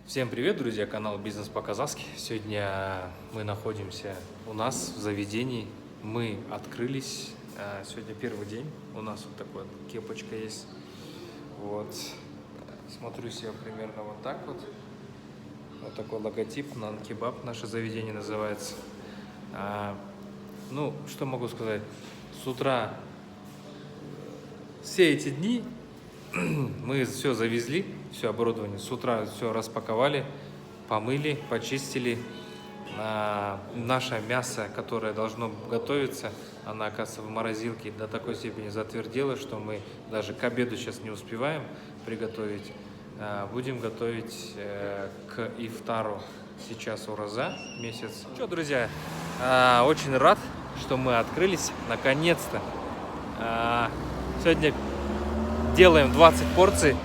Всем привет, друзья, канал Бизнес по-казахски. Сегодня мы находимся у нас в заведении. Мы открылись. Сегодня первый день. У нас вот такая вот кепочка есть. Вот. Смотрю себя примерно вот так вот. Вот такой логотип. Нан Кебаб наше заведение называется. Ну, что могу сказать? С утра все эти дни мы все завезли, все оборудование. С утра все распаковали, помыли, почистили. Наше мясо, которое должно готовиться, оно, оказывается, в морозилке до такой степени затвердело, что мы даже к обеду сейчас не успеваем приготовить. Будем готовить к ифтару. Сейчас ураза месяц. Что, друзья, очень рад, что мы открылись наконец-то. Сегодня делаем 20 порций.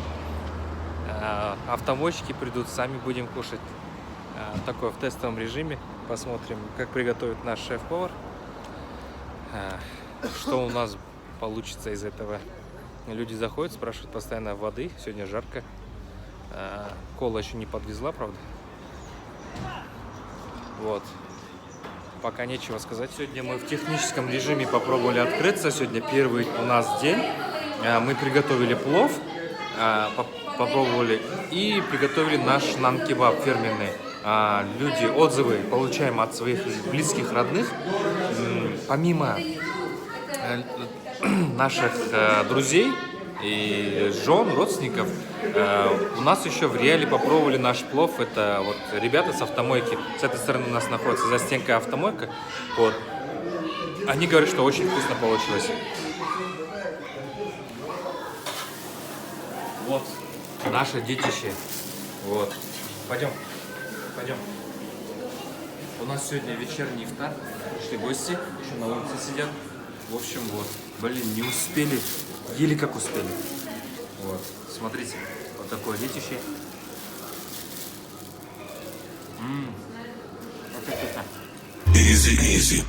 Автомойщики придут, сами будем кушать. Такое в тестовом режиме. Посмотрим, как приготовит наш шеф-повар. Что у нас получится из этого. Люди заходят, спрашивают постоянно воды. Сегодня жарко. Кола еще не подвезла, правда. Вот. Пока нечего сказать. Сегодня мы в техническом режиме попробовали открыться. Сегодня первый у нас день. Мы приготовили плов, попробовали и приготовили наш нан-кебаб фирменный. Люди, отзывы получаем от своих близких, родных. Помимо наших друзей и жен, родственников, у нас еще в Реале попробовали наш плов. Это вот ребята с автомойки. С этой стороны у нас находится застенка автомойка. Вот. Они говорят, что очень вкусно получилось. Вот наше детище. Вот. Пойдем. У нас сегодня вечерний ифтар. Пришли гости, еще на улице сидят. В общем, вот. Блин, не успели. Еле как успели. Вот. Смотрите. Вот такое детище. Вот это. Easy, easy.